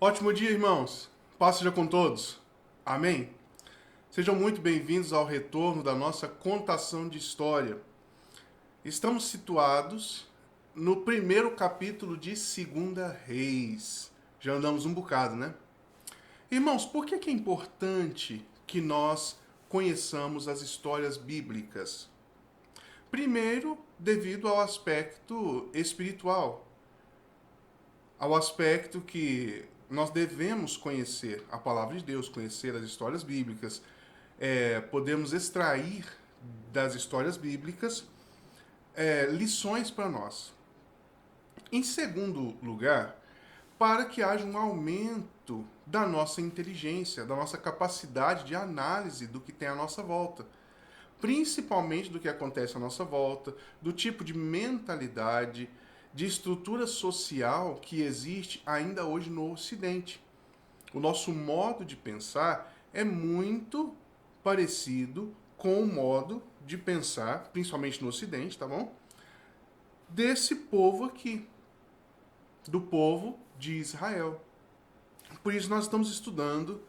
Ótimo dia, irmãos. Paz seja com todos. Amém? Sejam muito bem-vindos ao retorno da nossa contação de história. Estamos situados no primeiro capítulo de Segunda Reis. Já andamos um bocado, né? Irmãos, por que é importante que nós conheçamos as histórias bíblicas? Primeiro, devido ao aspecto espiritual, ao aspecto que nós devemos conhecer a palavra de Deus, conhecer as histórias bíblicas, podemos extrair das histórias bíblicas lições para nós. Em segundo lugar, para que haja um aumento da nossa inteligência, da nossa capacidade de análise do que tem à nossa volta, principalmente do que acontece à nossa volta, do tipo de mentalidade, de estrutura social que existe ainda hoje no Ocidente. O nosso modo de pensar é muito parecido com o modo de pensar, principalmente no Ocidente, tá bom? Desse povo aqui, do povo de Israel. Por isso nós estamos estudando,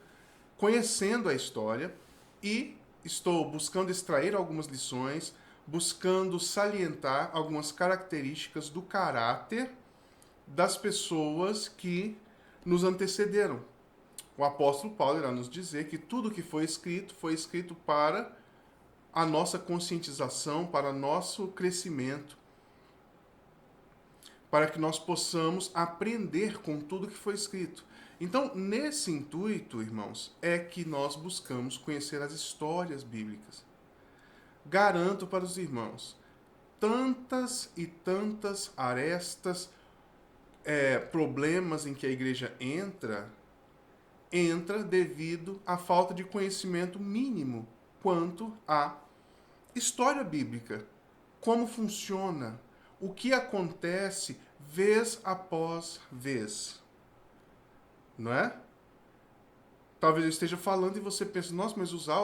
conhecendo a história e estou buscando extrair algumas lições, buscando salientar algumas características do caráter das pessoas que nos antecederam. O apóstolo Paulo irá nos dizer que tudo que foi escrito para a nossa conscientização, para nosso crescimento, para que nós possamos aprender com tudo que foi escrito. Então, nesse intuito, irmãos, é que nós buscamos conhecer as histórias bíblicas. Garanto para os irmãos, tantas e tantas arestas, problemas em que a igreja entra devido à falta de conhecimento mínimo quanto à história bíblica, como funciona, o que acontece vez após vez, não é? Talvez eu esteja falando e você pense, nossa, mas usar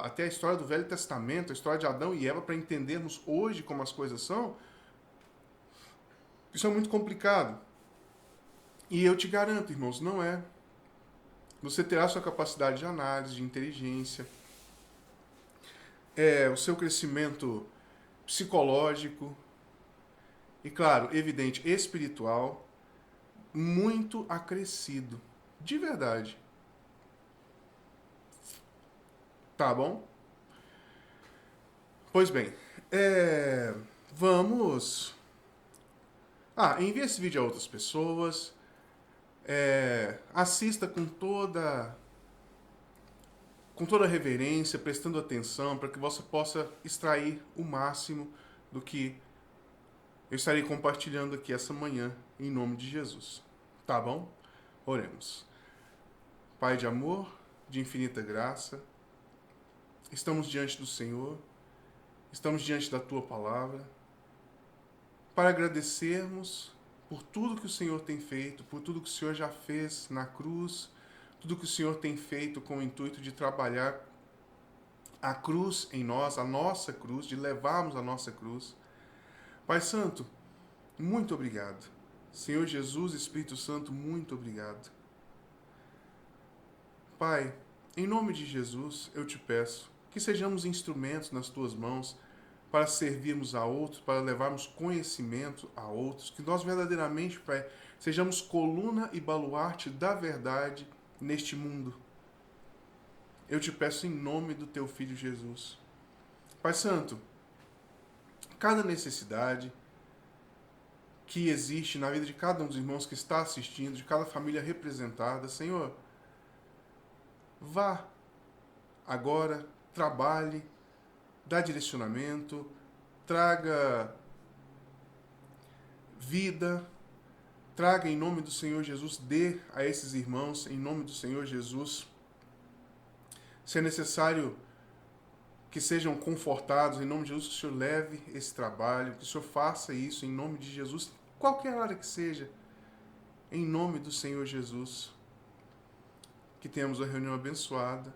até a história do Velho Testamento, a história de Adão e Eva para entendermos hoje como as coisas são, isso é muito complicado. E eu te garanto, irmãos, não é. Você terá sua capacidade de análise, de inteligência, o seu crescimento psicológico e, claro, evidente, espiritual, muito acrescido. De verdade. Tá bom? Pois bem, vamos. Envie esse vídeo a outras pessoas. Assista com toda reverência, prestando atenção, para que você possa extrair o máximo do que eu estarei compartilhando aqui essa manhã, em nome de Jesus. Tá bom? Oremos. Pai de amor, de infinita graça, estamos diante do Senhor, estamos diante da Tua palavra, para agradecermos por tudo que o Senhor tem feito, por tudo que o Senhor já fez na cruz, tudo que o Senhor tem feito com o intuito de trabalhar a cruz em nós, a nossa cruz, de levarmos a nossa cruz. Pai Santo, muito obrigado. Senhor Jesus, Espírito Santo, muito obrigado. Pai, em nome de Jesus, eu te peço que sejamos instrumentos nas tuas mãos para servirmos a outros, para levarmos conhecimento a outros, que nós verdadeiramente, Pai, sejamos coluna e baluarte da verdade neste mundo. Eu te peço em nome do teu Filho Jesus. Pai Santo, cada necessidade que existe na vida de cada um dos irmãos que está assistindo, de cada família representada, Senhor, vá agora, trabalhe, dá direcionamento, traga vida, traga em nome do Senhor Jesus, dê a esses irmãos, em nome do Senhor Jesus. Se é necessário que sejam confortados, em nome de Jesus, que o Senhor leve esse trabalho, que o Senhor faça isso em nome de Jesus, qualquer área que seja, em nome do Senhor Jesus. Que tenhamos uma reunião abençoada.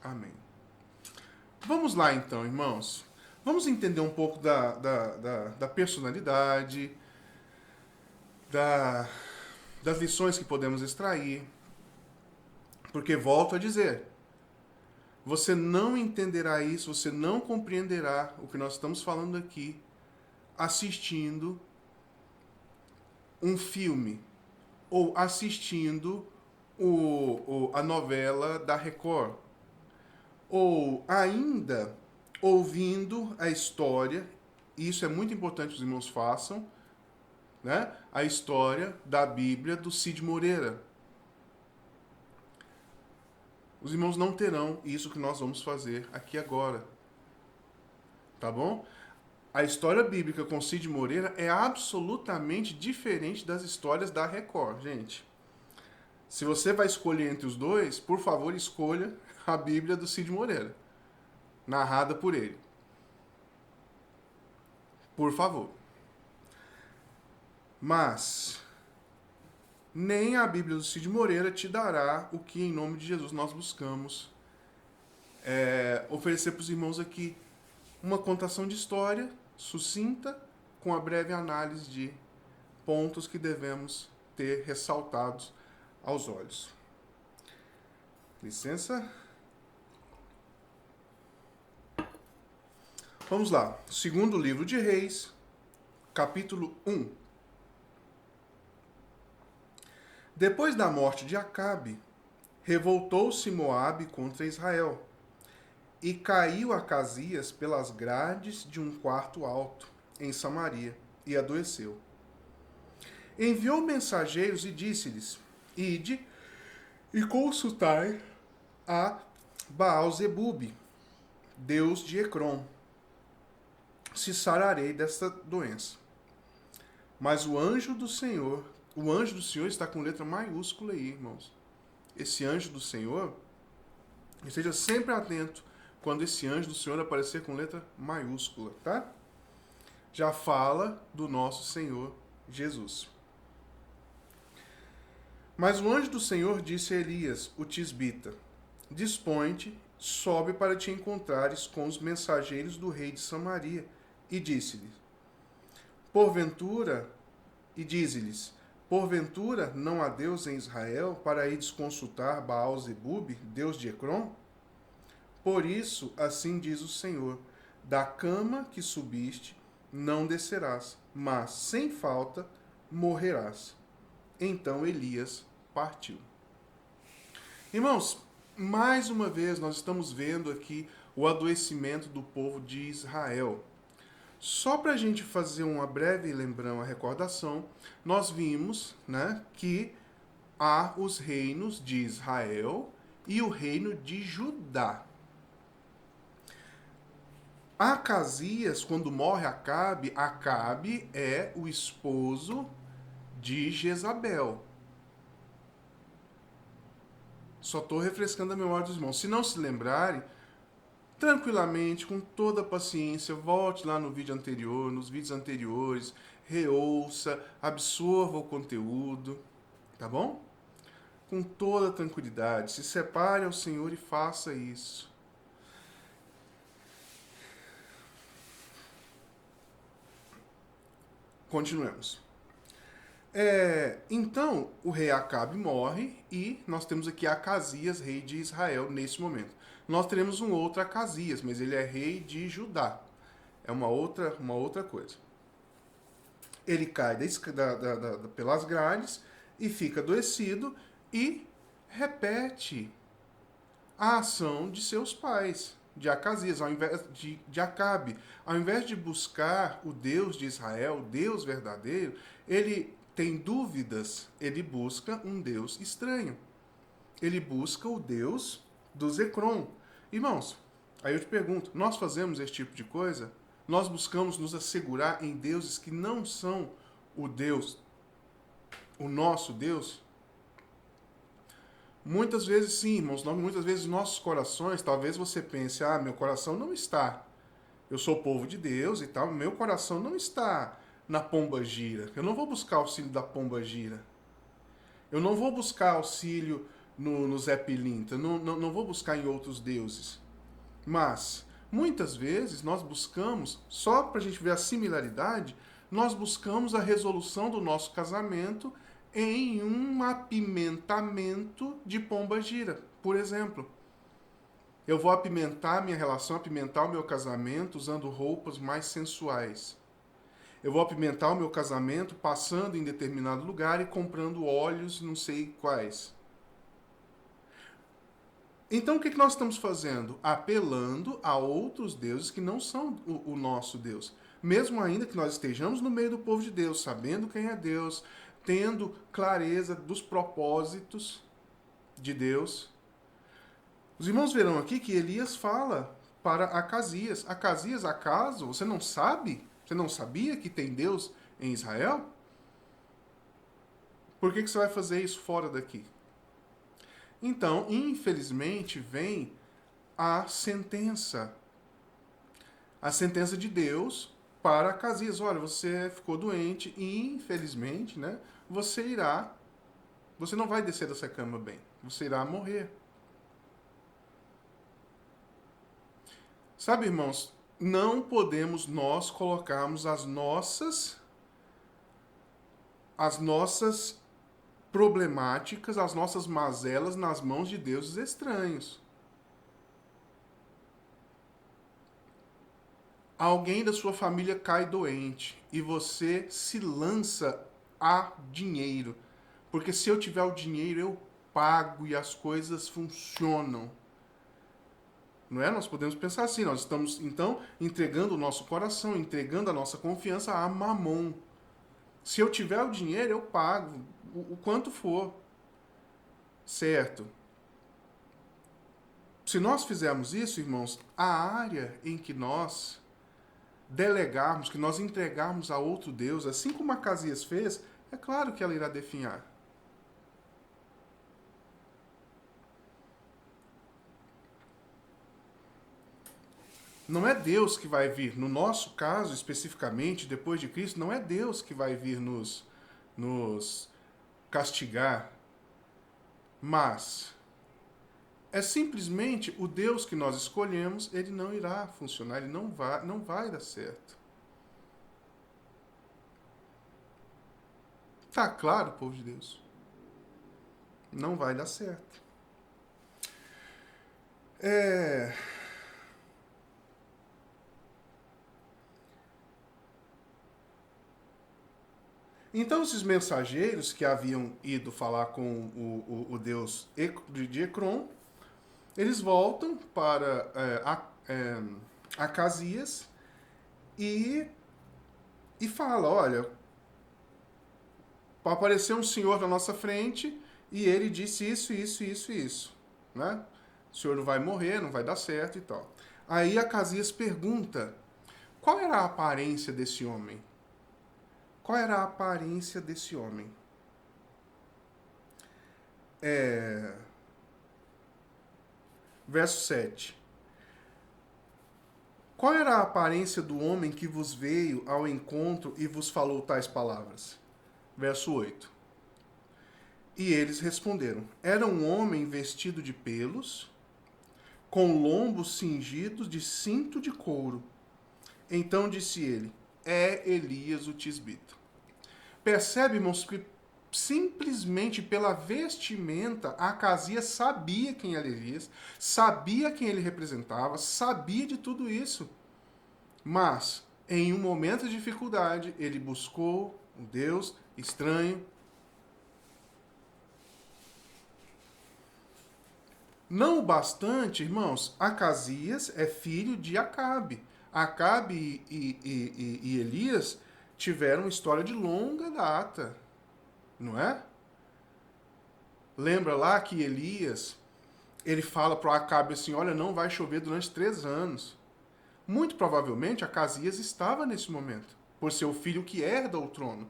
Amém. Vamos lá então, irmãos. Vamos entender um pouco da personalidade, das lições que podemos extrair. Porque, volto a dizer, você não entenderá isso, você não compreenderá o que nós estamos falando aqui assistindo um filme ou assistindo a novela da Record, ou ainda ouvindo a história, e isso é muito importante que os irmãos façam, né? A história da Bíblia do Cid Moreira. Os irmãos não terão isso que nós vamos fazer aqui agora. Tá bom? A história bíblica com Cid Moreira é absolutamente diferente das histórias da Record, gente. Se você vai escolher entre os dois, por favor, escolha a Bíblia do Cid Moreira, narrada por ele. Por favor. Mas nem a Bíblia do Cid Moreira te dará o que, em nome de Jesus, nós buscamos oferecer para os irmãos aqui. Uma contação de história sucinta, com a breve análise de pontos que devemos ter ressaltados aos olhos. Licença. Vamos lá. Segundo livro de Reis, capítulo 1. Depois da morte de Acabe, revoltou-se Moabe contra Israel, e caiu Acasias pelas grades de um quarto alto, em Samaria, e adoeceu. Enviou mensageiros e disse-lhes: Ide e consultai a Baal-zebube, deus de Ecrom, se sararei desta doença. Mas o anjo do Senhor está com letra maiúscula aí, irmãos. Esse anjo do Senhor, esteja sempre atento quando esse anjo do Senhor aparecer com letra maiúscula, tá? Já fala do nosso Senhor Jesus. Mas o anjo do Senhor disse a Elias, o tisbita: Dispõe-te, sobe para te encontrares com os mensageiros do rei de Samaria, e disse-lhes: Porventura não há Deus em Israel para ides consultar Baal-zebube, deus de Ecrom? Por isso, assim diz o Senhor: da cama que subiste não descerás, mas sem falta morrerás. Então Elias partiu. Irmãos, mais uma vez nós estamos vendo aqui o adoecimento do povo de Israel. Só para a gente fazer uma breve lembrão, a recordação, nós vimos, né, que há os reinos de Israel e o reino de Judá. Acasias, quando morre Acabe é o esposo de Jezabel. Só estou refrescando a memória dos irmãos. Se não se lembrarem, tranquilamente, com toda a paciência, volte lá no vídeo anterior, nos vídeos anteriores, reouça, absorva o conteúdo, tá bom? Com toda tranquilidade, se separe ao Senhor e faça isso. Continuemos. Então, o rei Acabe morre e nós temos aqui Acasias, rei de Israel, nesse momento. Nós teremos um outro Acasias, mas ele é rei de Judá. É uma outra coisa. Ele cai pelas grades e fica adoecido e repete a ação de seus pais, de Acasias, ao invés de Acabe. Ao invés de buscar o Deus de Israel, o Deus verdadeiro, ele tem dúvidas, ele busca um Deus estranho. Ele busca o Deus dos Ecrom. Irmãos, aí eu te pergunto, nós fazemos esse tipo de coisa? Nós buscamos nos assegurar em deuses que não são o Deus, o nosso Deus? Muitas vezes sim, irmãos, muitas vezes nossos corações, talvez você pense, meu coração não está, eu sou povo de Deus e tal, meu coração não está na pomba gira. Eu não vou buscar auxílio da pomba gira. Eu não vou buscar auxílio no Zé Pilintra, não vou buscar em outros deuses. Mas, muitas vezes, nós buscamos, só para a gente ver a similaridade, nós buscamos a resolução do nosso casamento em um apimentamento de pomba-gira. Por exemplo, eu vou apimentar minha relação, apimentar o meu casamento usando roupas mais sensuais. Eu vou apimentar o meu casamento passando em determinado lugar e comprando óleos não sei quais. Então o que nós estamos fazendo? Apelando a outros deuses que não são o nosso Deus. Mesmo ainda que nós estejamos no meio do povo de Deus, sabendo quem é Deus, tendo clareza dos propósitos de Deus. Os irmãos verão aqui que Elias fala para Acasias: Acasias, acaso você não sabe? Você não sabia que tem Deus em Israel? Por que você vai fazer isso fora daqui? Então, infelizmente, vem a sentença. A sentença de Deus para Acasias. Olha, você ficou doente e, infelizmente, né, você não vai descer dessa cama bem. Você irá morrer. Sabe, irmãos, não podemos nós colocarmos as nossas problemáticas, as nossas mazelas nas mãos de deuses estranhos. Alguém da sua família cai doente e você se lança a dinheiro. Porque se eu tiver o dinheiro, eu pago e as coisas funcionam. Não é? Nós podemos pensar assim, nós estamos então entregando o nosso coração, entregando a nossa confiança a Mamon. Se eu tiver o dinheiro, eu pago o quanto for. Certo? Se nós fizermos isso, irmãos, a área em que nós delegarmos, que nós entregarmos a outro Deus, assim como Acasias fez, é claro que ela irá definhar. Não é Deus que vai vir, no nosso caso especificamente, depois de Cristo, não é Deus que vai vir nos castigar, mas é simplesmente o Deus que nós escolhemos, ele não irá funcionar, ele não vai dar certo. Tá claro, povo de Deus? Não vai dar certo. Então, esses mensageiros que haviam ido falar com o deus de Ecrom, eles voltam para Acasias e falam: olha, apareceu um senhor na nossa frente e ele disse isso, isso, isso e isso. Né? O senhor não vai morrer, não vai dar certo e tal. Aí Acasias pergunta: qual era a aparência desse homem? Qual era a aparência desse homem? Verso 7. Qual era a aparência do homem que vos veio ao encontro e vos falou tais palavras? Verso 8. E eles responderam: era um homem vestido de pelos, com lombos cingidos de cinto de couro. Então disse ele: é Elias o tisbita. Percebe, irmãos, que simplesmente pela vestimenta, Acasias sabia quem era Elias, sabia quem ele representava, sabia de tudo isso. Mas, em um momento de dificuldade, ele buscou um Deus estranho. Não o bastante, irmãos, Acasias é filho de Acabe. Acabe e Elias tiveram uma história de longa data, não é? Lembra lá que Elias, ele fala para Acabe assim: olha, não vai chover durante 3 anos. Muito provavelmente Acasias estava nesse momento, por ser o filho que herda o trono.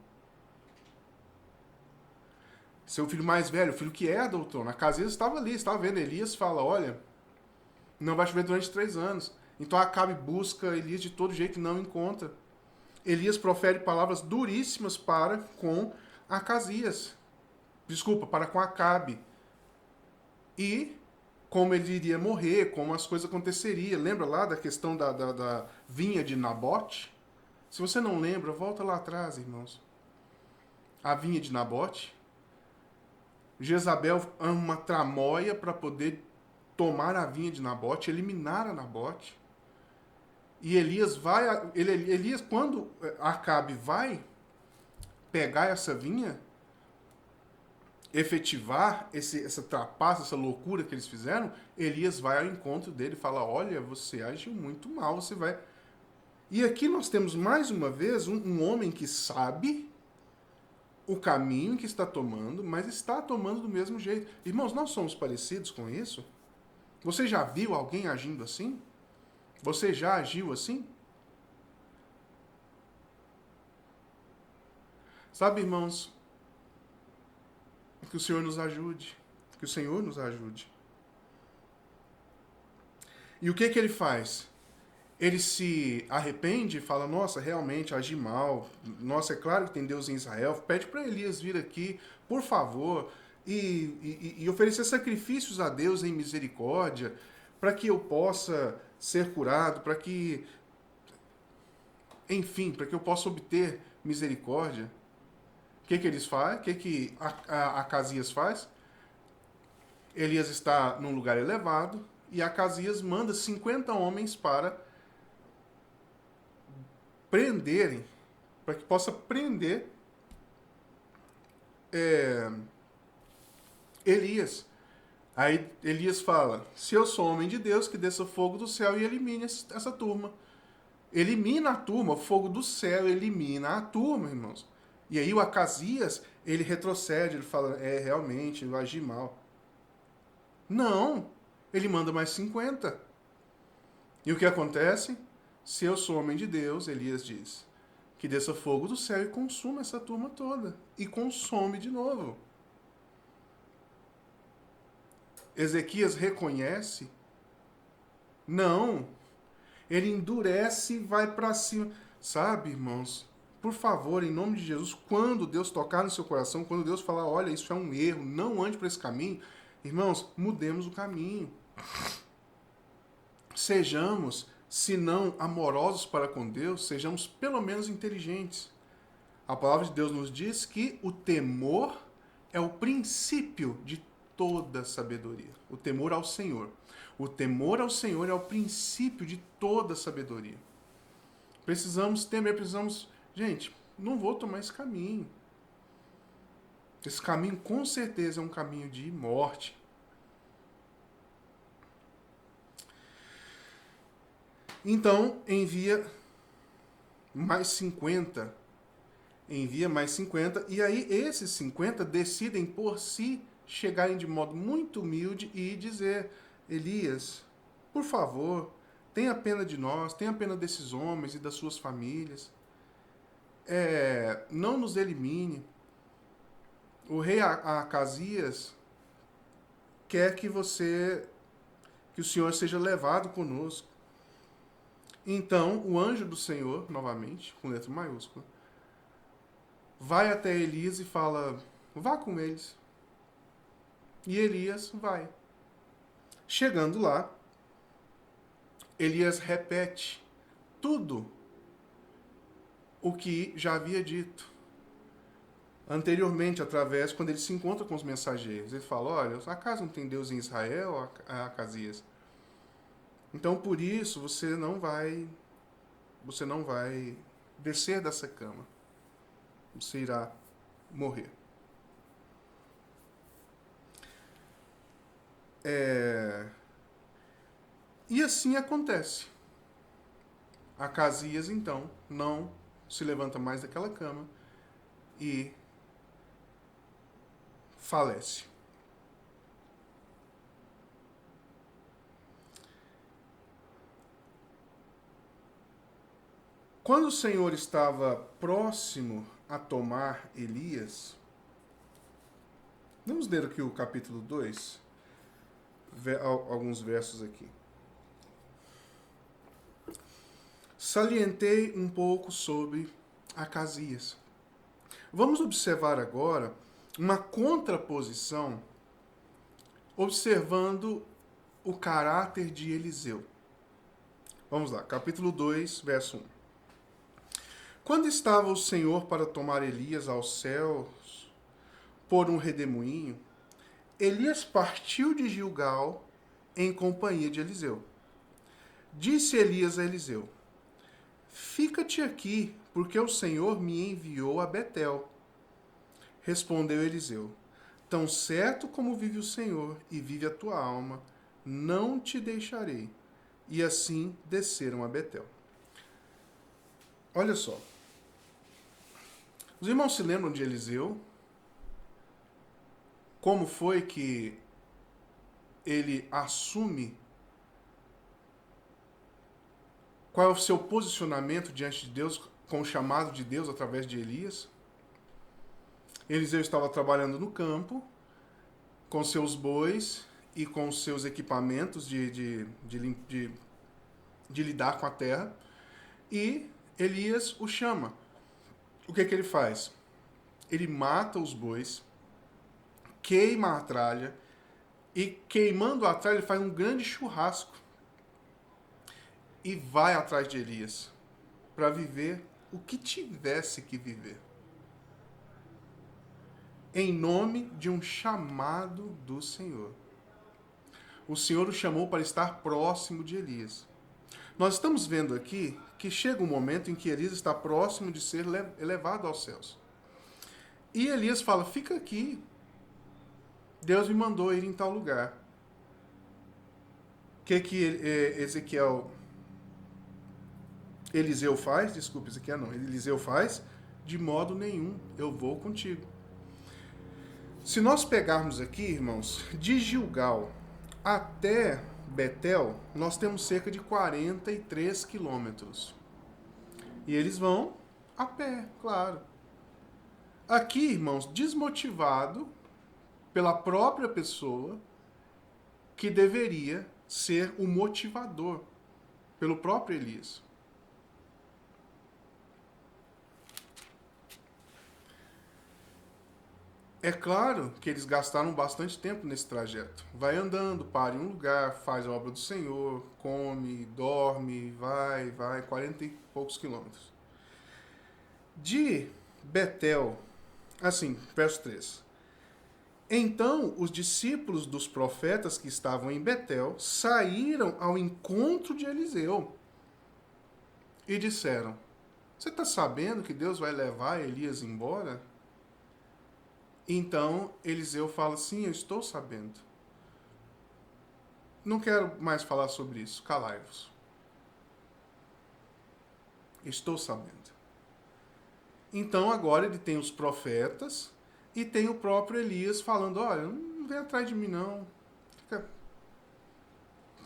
Seu filho mais velho, o filho que herda o trono. Acasias estava ali, estava vendo Elias, fala: olha, não vai chover durante 3 anos. Então Acabe busca Elias de todo jeito e não encontra. Elias profere palavras duríssimas para com Acasias. Desculpa, para com Acabe. E como ele iria morrer, como as coisas aconteceriam. Lembra lá da questão da vinha de Nabote? Se você não lembra, volta lá atrás, irmãos. A vinha de Nabote. Jezabel arma uma tramóia para poder tomar a vinha de Nabote, eliminar a Nabote. E Elias vai, Elias, quando Acabe vai pegar essa vinha, efetivar essa trapaça, essa loucura que eles fizeram, Elias vai ao encontro dele e fala: olha, você agiu muito mal, você vai. E aqui nós temos mais uma vez um homem que sabe o caminho que está tomando, mas está tomando do mesmo jeito. Irmãos, nós somos parecidos com isso? Você já viu alguém agindo assim? Você já agiu assim? Sabe, irmãos, que o Senhor nos ajude. Que o Senhor nos ajude. E o que ele faz? Ele se arrepende e fala: nossa, realmente agi mal. Nossa, é claro que tem Deus em Israel. Pede para Elias vir aqui, por favor, e oferecer sacrifícios a Deus em misericórdia, para que eu possa ser curado, para que, enfim, para que eu possa obter misericórdia. O que eles fazem? O que Acasias faz? Elias está num lugar elevado e Acasias manda 50 homens para prenderem, para que possa prender Elias. Aí Elias fala: se eu sou homem de Deus, que desça fogo do céu e elimine essa turma. Elimina a turma, o fogo do céu elimina a turma, irmãos. E aí o Acasias, ele retrocede, ele fala: realmente, eu agi mal. Não, ele manda mais 50. E o que acontece? Se eu sou homem de Deus, Elias diz, que desça fogo do céu e consuma essa turma toda. E consome de novo. Ezequias reconhece? Não. Ele endurece e vai para cima. Sabe, irmãos? Por favor, em nome de Jesus, quando Deus tocar no seu coração, quando Deus falar: olha, isso é um erro, não ande por esse caminho, irmãos, mudemos o caminho. Sejamos, se não amorosos para com Deus, sejamos pelo menos inteligentes. A palavra de Deus nos diz que o temor é o princípio de toda sabedoria. O temor ao Senhor. O temor ao Senhor é o princípio de toda sabedoria. Precisamos temer, precisamos... Gente, não vou tomar esse caminho. Esse caminho com certeza é um caminho de morte. Então, envia mais 50. E aí esses 50 decidem por si chegarem de modo muito humilde e dizer: Elias, por favor, tenha pena de nós, tenha pena desses homens e das suas famílias. Não nos elimine. O rei Acasias quer que o Senhor seja levado conosco. Então, o anjo do Senhor, novamente, com letra maiúscula, vai até Elias e fala: vá com eles. E Elias vai. Chegando lá, Elias repete tudo o que já havia dito anteriormente, quando ele se encontra com os mensageiros. Ele fala: olha, acaso não tem Deus em Israel, Acasias? Então, por isso, você não vai descer dessa cama. Você irá morrer. E assim acontece. Acasias, então, não se levanta mais daquela cama e falece. Quando o Senhor estava próximo a tomar Elias, vamos ler aqui o capítulo 2, alguns versos aqui. Salientei um pouco sobre Acasias. Vamos observar agora uma contraposição, observando o caráter de Eliseu. Vamos lá, capítulo 2, verso 1. Quando estava o Senhor para tomar Elias aos céus por um redemoinho, Elias partiu de Gilgal em companhia de Eliseu. Disse Elias a Eliseu: Fica-te aqui, porque o Senhor me enviou a Betel. Respondeu Eliseu: Tão certo como vive o Senhor e vive a tua alma, não te deixarei. E assim desceram a Betel. Olha só. Os irmãos se lembram de Eliseu? Como foi que ele assume? Qual é o seu posicionamento diante de Deus com o chamado de Deus através de Elias? Eliseu estava trabalhando no campo, com seus bois e com seus equipamentos de lidar com a terra, e Elias o chama. O que ele faz? Ele mata os bois, queima a tralha, e queimando a tralha ele faz um grande churrasco e vai atrás de Elias para viver o que tivesse que viver, em nome de um chamado do Senhor. O Senhor o chamou para estar próximo de Elias. Nós estamos vendo aqui que chega um momento em que Elias está próximo de ser elevado aos céus. E Elias fala: fica aqui. Deus me mandou ir em tal lugar. O que Eliseu faz? Desculpe, Ezequiel não. Eliseu faz: de modo nenhum, eu vou contigo. Se nós pegarmos aqui, irmãos, de Gilgal até Betel, nós temos cerca de 43 quilômetros. E eles vão a pé, claro. Aqui, irmãos, desmotivado pela própria pessoa que deveria ser o motivador, pelo próprio Elias. É claro que eles gastaram bastante tempo nesse trajeto. Vai andando, para em um lugar, faz a obra do Senhor, come, dorme, vai, 40 e poucos quilômetros. De Betel, assim, verso 3. Então os discípulos dos profetas que estavam em Betel saíram ao encontro de Eliseu e disseram: Você está sabendo que Deus vai levar Elias embora? Então Eliseu fala: Sim, eu estou sabendo. Não quero mais falar sobre isso, calai-vos. Estou sabendo. Então agora ele tem os profetas e tem o próprio Elias falando: Olha, não vem atrás de mim não.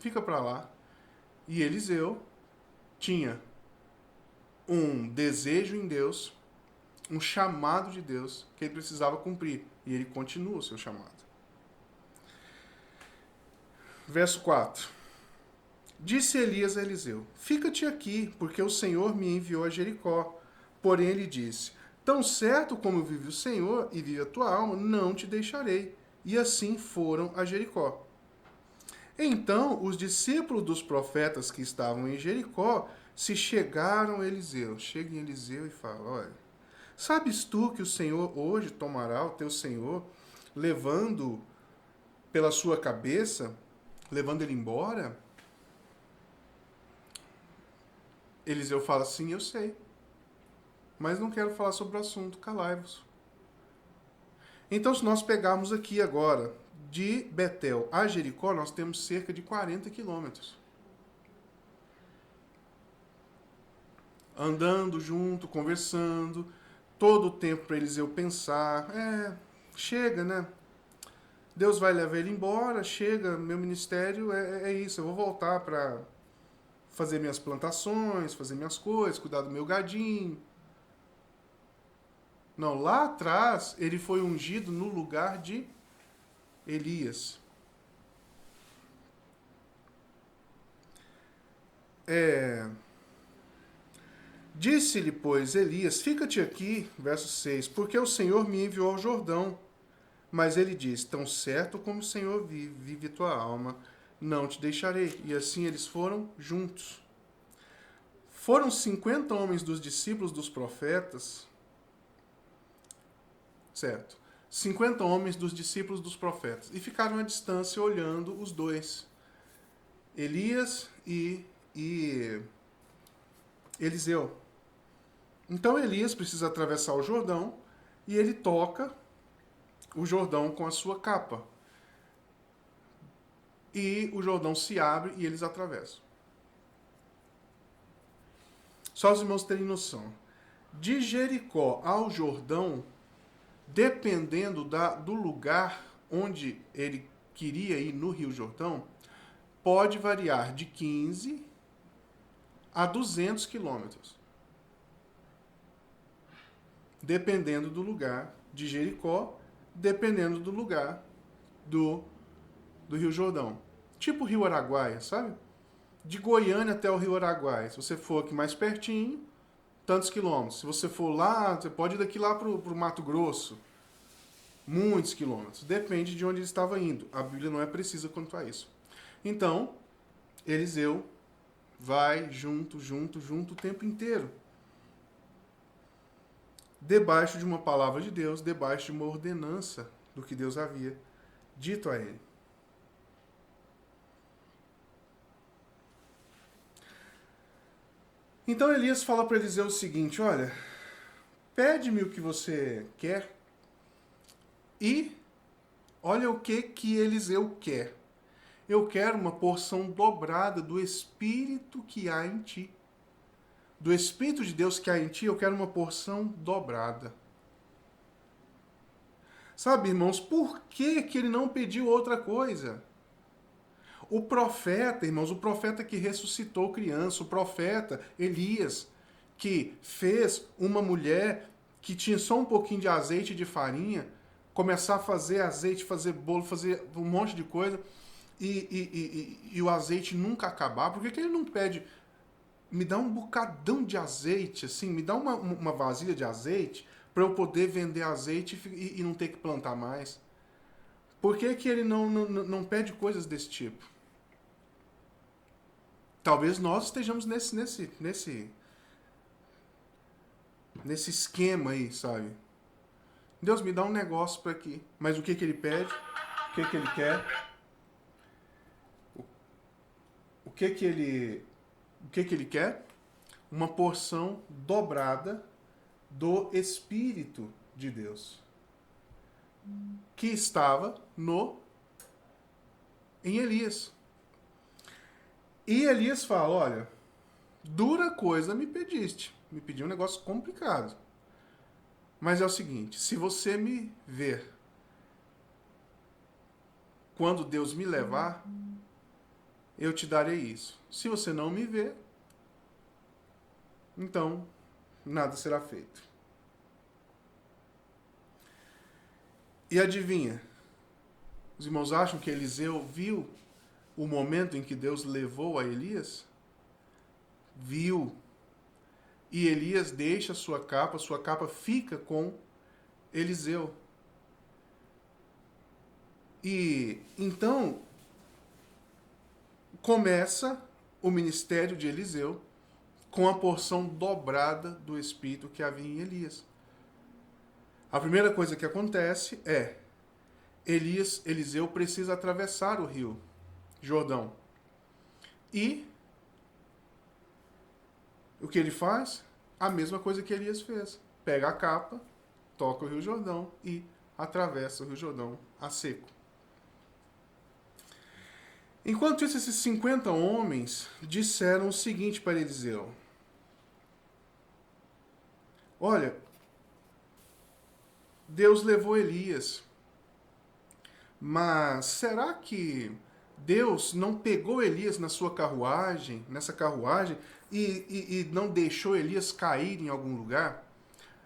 Fica para lá. E Eliseu tinha um desejo em Deus, um chamado de Deus que ele precisava cumprir. E ele continua o seu chamado. Verso 4. Disse Elias a Eliseu: Fica-te aqui, porque o Senhor me enviou a Jericó. Porém ele disse: Tão certo como vive o Senhor e vive a tua alma, não te deixarei. E assim foram a Jericó. Então os discípulos dos profetas que estavam em Jericó se chegaram a Eliseu. Chega em Eliseu e fala: Olha, sabes tu que o Senhor hoje tomará o teu Senhor, levando pela sua cabeça, levando ele embora? Eliseu fala: Sim, eu sei. Mas não quero falar sobre o assunto, calai-vos. Então, se nós pegarmos aqui agora, de Betel a Jericó, nós temos cerca de 40 quilômetros. Andando junto, conversando, todo o tempo para Eliseu pensar: chega, né? Deus vai levar ele embora, chega, meu ministério é isso, eu vou voltar para fazer minhas plantações, fazer minhas coisas, cuidar do meu gadinho. Não, lá atrás ele foi ungido no lugar de Elias. Disse-lhe, pois, Elias: Fica-te aqui, verso 6, porque o Senhor me enviou ao Jordão. Mas ele diz: Tão certo como o Senhor vive, vive tua alma, não te deixarei. E assim eles foram juntos. Foram 50 homens dos discípulos dos profetas, certo? 50 homens dos discípulos dos profetas. E ficaram à distância olhando os dois, Elias e Eliseu. Então Elias precisa atravessar o Jordão e ele toca o Jordão com a sua capa. E o Jordão se abre e eles atravessam. Só os irmãos terem noção. De Jericó ao Jordão, dependendo do lugar onde ele queria ir no Rio Jordão, pode variar de 15 a 200 quilômetros. Dependendo do lugar de Jericó, dependendo do lugar do Rio Jordão. Tipo o Rio Araguaia, sabe? De Goiânia até o Rio Araguaia. Se você for aqui mais pertinho, tantos quilômetros. Se você for lá, você pode ir daqui lá pro Mato Grosso. Muitos quilômetros. Depende de onde ele estava indo. A Bíblia não é precisa quanto a isso. Então, Eliseu vai junto o tempo inteiro. Debaixo de uma palavra de Deus, debaixo de uma ordenança do que Deus havia dito a ele. Então Elias fala para Eliseu o seguinte: olha, pede-me o que você quer e olha o que Eliseu quer. Eu quero uma porção dobrada do Espírito que há em ti. Do Espírito de Deus que há em ti, eu quero uma porção dobrada. Sabe, irmãos, por que ele não pediu outra coisa? O profeta, irmãos, o profeta que ressuscitou criança, o profeta Elias, que fez uma mulher que tinha só um pouquinho de azeite e de farinha, começar a fazer azeite, fazer bolo, fazer um monte de coisa, e o azeite nunca acabar. Por que ele não pede, me dá um bocadão de azeite, assim, me dá uma vasilha de azeite, para eu poder vender azeite e não ter que plantar mais? Por que ele não pede coisas desse tipo? Talvez nós estejamos nesse esquema aí, sabe? Deus, me dá um negócio para aqui. Mas o que ele pede? O que ele quer? O que ele quer? Uma porção dobrada do Espírito de Deus, que estava em Elias. E Elias fala: olha, dura coisa me pediste. Me pediu um negócio complicado. Mas é o seguinte, se você me ver quando Deus me levar, eu te darei isso. Se você não me ver, então nada será feito. E adivinha? Os irmãos acham que Eliseu viu o momento em que Deus levou a Elias? Viu. E Elias deixa sua capa fica com Eliseu. E então começa o ministério de Eliseu com a porção dobrada do Espírito que havia em Elias. A primeira coisa que acontece é Eliseu precisa atravessar o rio Jordão. E o que ele faz? A mesma coisa que Elias fez. Pega a capa, toca o Rio Jordão e atravessa o Rio Jordão a seco. Enquanto isso, esses 50 homens disseram o seguinte para Eliseu: olha, Deus levou Elias, mas será que Deus não pegou Elias nessa carruagem, e não deixou Elias cair em algum lugar?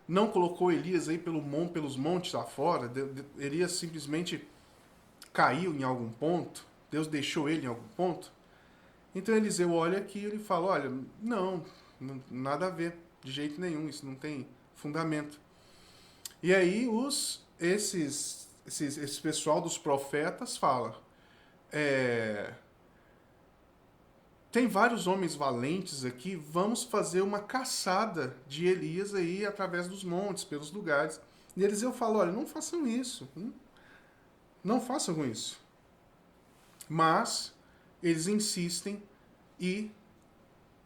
Não colocou Elias aí pelos montes afora? Elias simplesmente caiu em algum ponto? Deus deixou ele em algum ponto? Então Eliseu olha aqui e ele fala: olha, não, nada a ver, de jeito nenhum, isso não tem fundamento. E aí esse pessoal dos profetas fala: tem vários homens valentes aqui, vamos fazer uma caçada de Elias aí através dos montes, pelos lugares, E Eliseu fala, olha, não façam isso. Não façam isso. Mas eles insistem e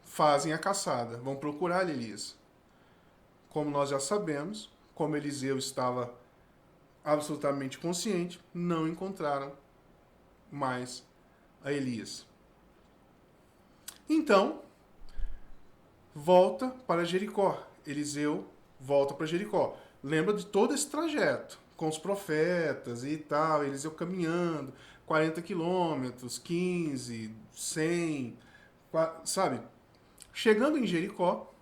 fazem a caçada. Vão procurar Elias. Como nós já sabemos, como Eliseu estava absolutamente consciente, não encontraram mais a Elias. Então, volta para Jericó. Eliseu volta para Jericó. Lembra de todo esse trajeto, com os profetas e tal, Eliseu caminhando, 40 quilômetros, 15, 100, sabe? Chegando em Jericó,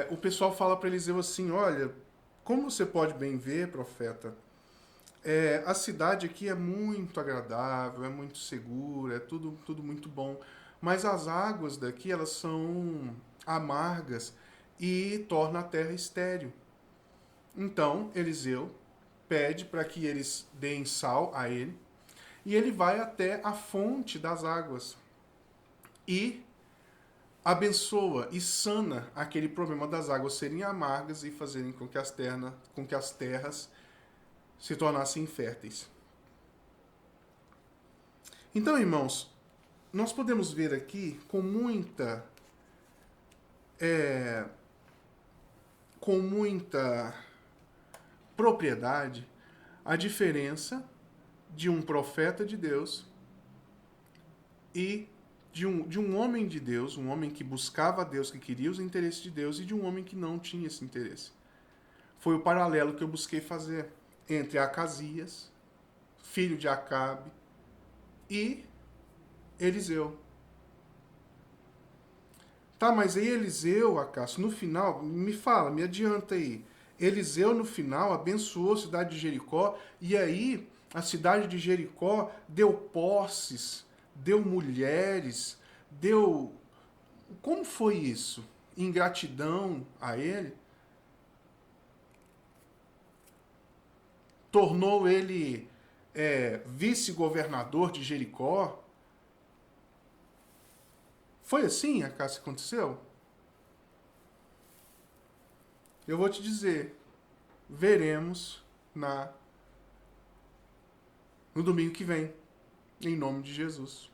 o pessoal fala para Eliseu assim, olha, como você pode bem ver, profeta, a cidade aqui é muito agradável, é muito segura, é tudo muito bom. Mas as águas daqui, elas são amargas e torna a terra estéril. Então, Eliseu pede para que eles deem sal a ele e ele vai até a fonte das águas e abençoa e sana aquele problema das águas serem amargas e fazerem com que as terras se tornassem inférteis. Então, irmãos, nós podemos ver aqui com muita propriedade a diferença de um profeta de Deus e de um homem de Deus, um homem que buscava a Deus, que queria os interesses de Deus, e de um homem que não tinha esse interesse. Foi o paralelo que eu busquei fazer entre Acasias, filho de Acabe, e Eliseu. Tá, mas aí Eliseu, Acácio, no final, me fala, me adianta aí. Eliseu, no final, abençoou a cidade de Jericó, e aí a cidade de Jericó deu posses, deu mulheres, deu... Como foi isso? Ingratidão a ele? Tornou ele vice-governador de Jericó? Foi assim a que aconteceu? Eu vou te dizer, veremos no domingo que vem, em nome de Jesus.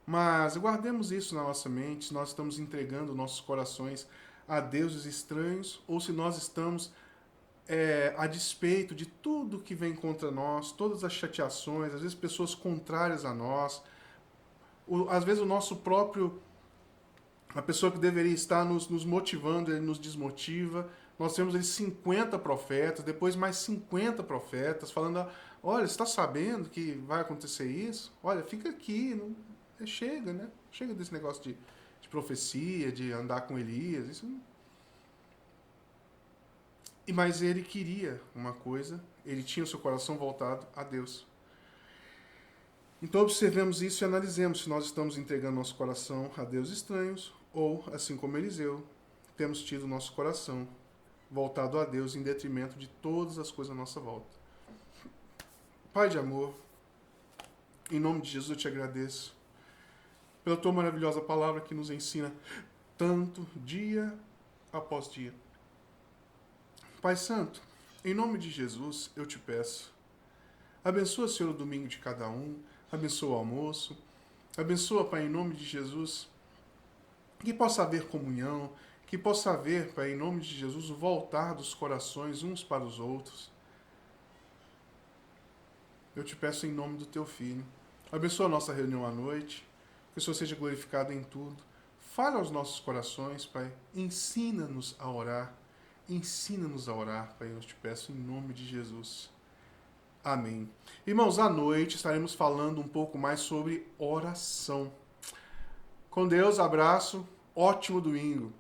Mas guardemos isso na nossa mente, se nós estamos entregando nossos corações a deuses estranhos, ou se nós estamos a despeito de tudo que vem contra nós, todas as chateações, às vezes pessoas contrárias a nós, às vezes o nosso próprio, a pessoa que deveria estar nos motivando, ele nos desmotiva. Nós temos aí 50 profetas, depois mais 50 profetas, falando, olha, você está sabendo que vai acontecer isso? Olha, fica aqui, não, chega, né? Chega desse negócio de profecia, de andar com Elias, isso não... Mas ele queria uma coisa, ele tinha o seu coração voltado a Deus. Então observemos isso e analisemos se nós estamos entregando nosso coração a deuses estranhos ou, assim como Eliseu, temos tido nosso coração voltado a Deus em detrimento de todas as coisas à nossa volta. Pai de amor, em nome de Jesus eu te agradeço pela tua maravilhosa palavra que nos ensina tanto dia após dia. Pai Santo, em nome de Jesus eu te peço, abençoa, Senhor, o domingo de cada um, abençoa o almoço, abençoa, Pai, em nome de Jesus, que possa haver comunhão, que possa haver, Pai, em nome de Jesus, o voltar dos corações uns para os outros. Eu te peço em nome do teu Filho. Abençoa a nossa reunião à noite, que o Senhor seja glorificado em tudo. Fala aos nossos corações, Pai, ensina-nos a orar. Ensina-nos a orar, Pai, eu te peço em nome de Jesus. Amém. Irmãos, à noite estaremos falando um pouco mais sobre oração. Com Deus, abraço, ótimo domingo.